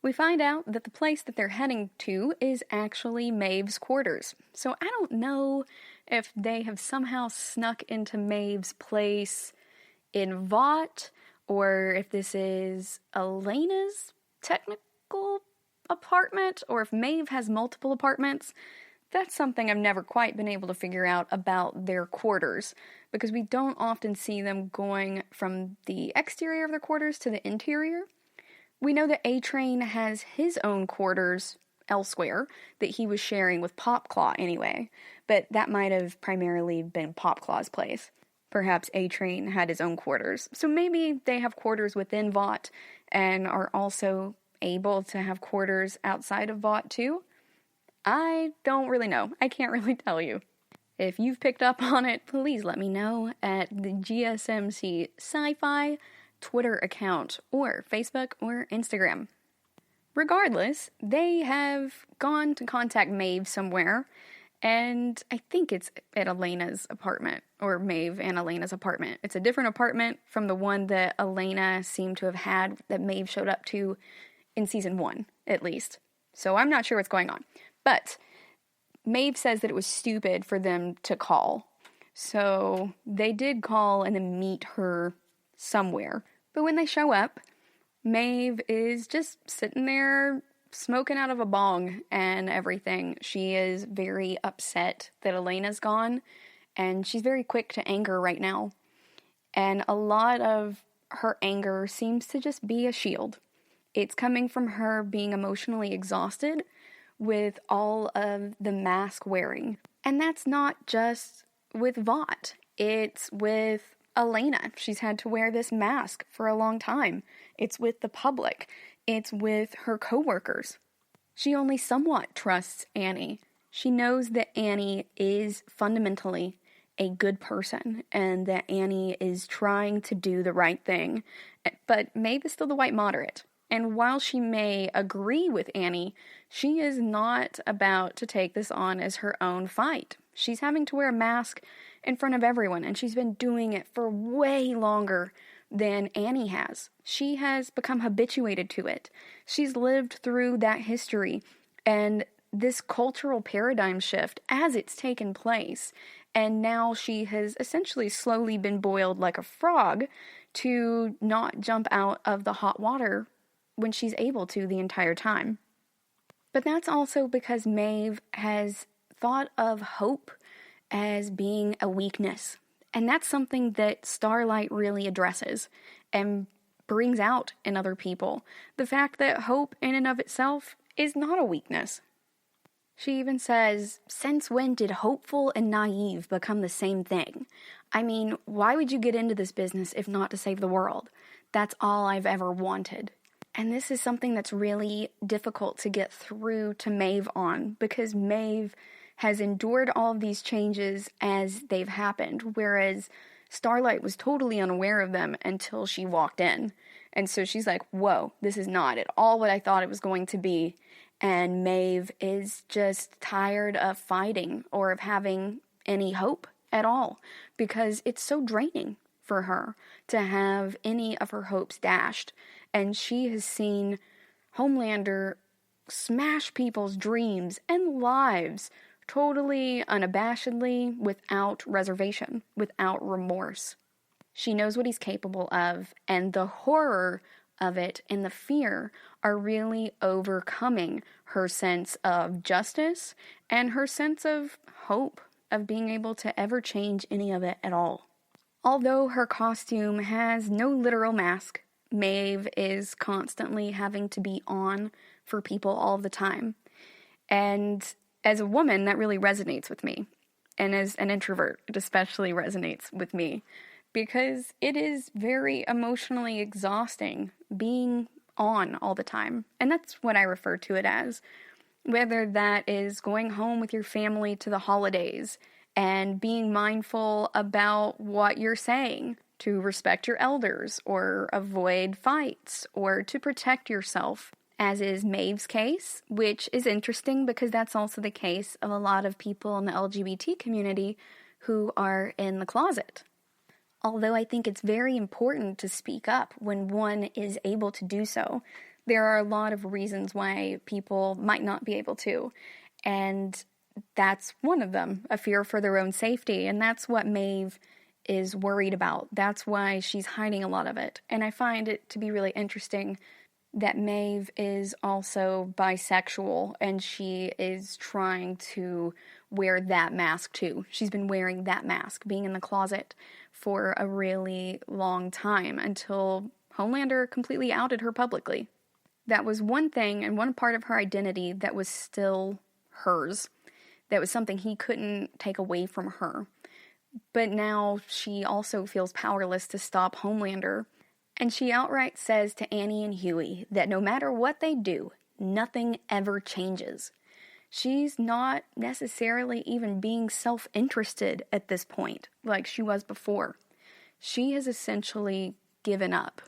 We find out that the place that they're heading to is actually Maeve's quarters. So I don't know if they have somehow snuck into Maeve's place in Vought, or if this is Elena's technical apartment, or if Maeve has multiple apartments. That's something I've never quite been able to figure out about their quarters, because we don't often see them going from the exterior of their quarters to the interior. We know that A-Train has his own quarters elsewhere that he was sharing with Popclaw anyway, but that might have primarily been Popclaw's place. Perhaps A-Train had his own quarters. So maybe they have quarters within Vought and are also able to have quarters outside of Vought too. I don't really know. I can't really tell you. If you've picked up on it, please let me know at the GSMC SciFi Twitter account, or Facebook, or Instagram. Regardless, they have gone to contact Maeve somewhere, and I think it's at Elena's apartment, or Maeve and Elena's apartment. It's a different apartment from the one that Elena seemed to have had that Maeve showed up to in season 1, at least. So I'm not sure what's going on. But Maeve says that it was stupid for them to call. So they did call and then meet her somewhere. But when they show up, Maeve is just sitting there smoking out of a bong and everything. She is very upset that Elena's gone, and she's very quick to anger right now. And a lot of her anger seems to just be a shield. It's coming from her being emotionally exhausted with all of the mask wearing. And that's not just with Vought. It's with Elena. She's had to wear this mask for a long time. It's with the public. It's with her coworkers. She only somewhat trusts Annie. She knows that Annie is fundamentally a good person and that Annie is trying to do the right thing. But Maeve is still the white moderate. And while she may agree with Annie, she is not about to take this on as her own fight. She's having to wear a mask in front of everyone, and she's been doing it for way longer than Annie has. She has become habituated to it. She's lived through that history and this cultural paradigm shift as it's taken place. And now she has essentially slowly been boiled like a frog to not jump out of the hot water when she's able to the entire time. But that's also because Maeve has thought of hope as being a weakness. And that's something that Starlight really addresses and brings out in other people. The fact that hope in and of itself is not a weakness. She even says, "Since when did hopeful and naive become the same thing? I mean, why would you get into this business if not to save the world? That's all I've ever wanted." And this is something that's really difficult to get through to Maeve on, because Maeve has endured all of these changes as they've happened, whereas Starlight was totally unaware of them until she walked in. And so she's like, whoa, this is not at all what I thought it was going to be. And Maeve is just tired of fighting or of having any hope at all, because it's so draining for her to have any of her hopes dashed. And she has seen Homelander smash people's dreams and lives totally unabashedly, without reservation, without remorse. She knows what he's capable of, and the horror of it and the fear are really overcoming her sense of justice and her sense of hope of being able to ever change any of it at all. Although her costume has no literal mask, Maeve is constantly having to be on for people all the time. And as a woman, that really resonates with me. And as an introvert, it especially resonates with me, because it is very emotionally exhausting being on all the time. And that's what I refer to it as. Whether that is going home with your family to the holidays and being mindful about what you're saying, to respect your elders or avoid fights or to protect yourself, as is Maeve's case, which is interesting because that's also the case of a lot of people in the LGBT community who are in the closet. Although I think it's very important to speak up when one is able to do so, there are a lot of reasons why people might not be able to, and that's one of them, a fear for their own safety, and that's what Maeve is worried about. That's why she's hiding a lot of it. And I find it to be really interesting that Maeve is also bisexual, and she is trying to wear that mask too. She's been wearing that mask, being in the closet for a really long time, until Homelander completely outed her publicly. That was one thing and one part of her identity that was still hers. That was something he couldn't take away from her. But now she also feels powerless to stop Homelander. And she outright says to Annie and Huey that no matter what they do, nothing ever changes. She's not necessarily even being self-interested at this point, like she was before. She has essentially given up.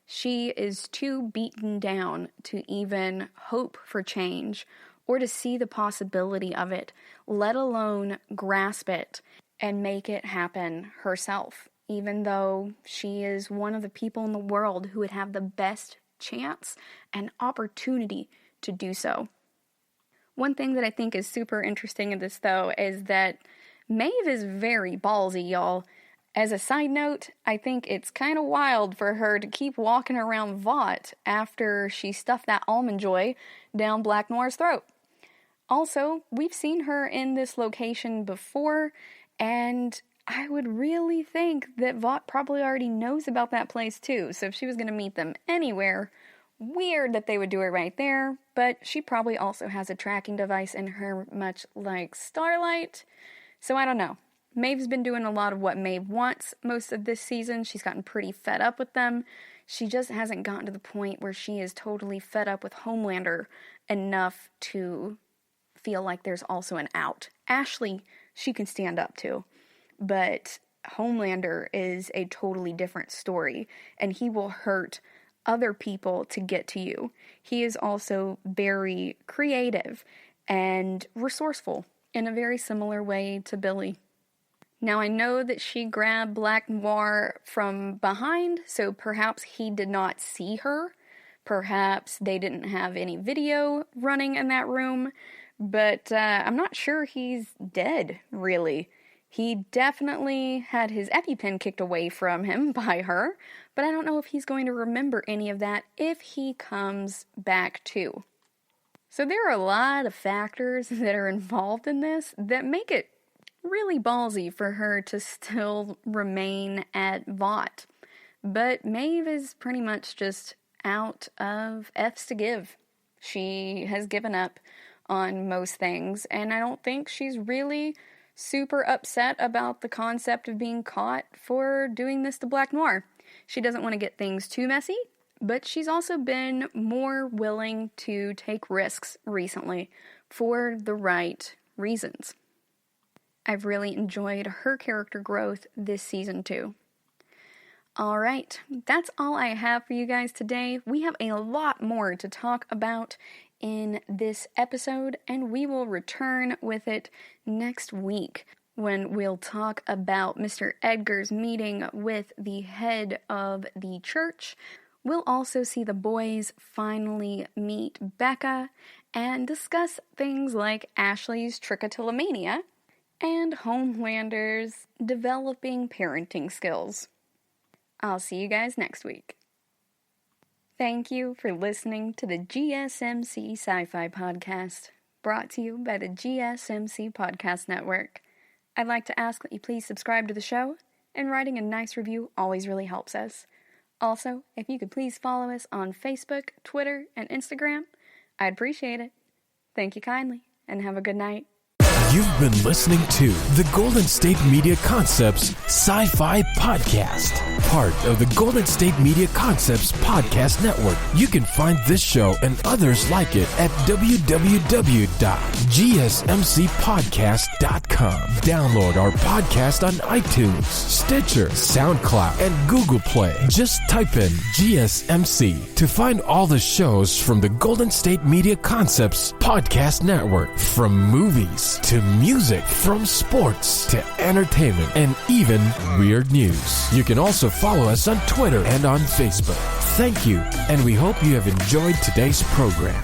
She is too beaten down to even hope for change or to see the possibility of it, let alone grasp it and make it happen herself, even though she is one of the people in the world who would have the best chance and opportunity to do so. One thing that I think is super interesting in this, though, is that Maeve is very ballsy, y'all. As a side note, I think it's kind of wild for her to keep walking around Vought after she stuffed that Almond Joy down Black Noir's throat. Also, we've seen her in this location before, and I would really think that Vought probably already knows about that place too, so if she was going to meet them anywhere, weird that they would do it right there, but she probably also has a tracking device in her, much like Starlight, so I don't know. Maeve's been doing a lot of what Maeve wants most of this season. She's gotten pretty fed up with them. She just hasn't gotten to the point where she is totally fed up with Homelander enough to feel like there's also an out. Ashley, she can stand up to, but Homelander is a totally different story, and he will hurt other people to get to you. He is also very creative and resourceful in a very similar way to Billy. Now, I know that she grabbed Black Noir from behind, so perhaps he did not see her. Perhaps they didn't have any video running in that room, but I'm not sure he's dead, really. He definitely had his EpiPen kicked away from him by her, but I don't know if he's going to remember any of that if he comes back too. So there are a lot of factors that are involved in this that make it really ballsy for her to still remain at Vought. But Maeve is pretty much just out of F's to give. She has given up on most things, and I don't think she's really super upset about the concept of being caught for doing this to Black Noir. She doesn't want to get things too messy, but she's also been more willing to take risks recently for the right reasons. I've really enjoyed her character growth this season too. Alright, that's all I have for you guys today. We have a lot more to talk about in this episode, and we will return with it next week when we'll talk about Mr. Edgar's meeting with the head of the church. We'll also see the boys finally meet Becca and discuss things like Ashley's trichotillomania and Homelander's developing parenting skills. I'll see you guys next week. Thank you for listening to the GSMC Sci-Fi Podcast, brought to you by the GSMC Podcast Network. I'd like to ask that you please subscribe to the show, and writing a nice review always really helps us. Also, if you could please follow us on Facebook, Twitter, and Instagram, I'd appreciate it. Thank you kindly, and have a good night. You've been listening to the Golden State Media Concepts Sci-Fi Podcast, part of the Golden State Media Concepts Podcast Network. You can find this show and others like it at www.gsmcpodcast.com. Download our podcast on iTunes, Stitcher, SoundCloud, and Google Play. Just type in GSMC to find all the shows from the Golden State Media Concepts Podcast Network, from movies to music, from sports to entertainment, and even weird news. You can also follow us on Twitter and on Facebook. Thank you, and we hope you have enjoyed today's program.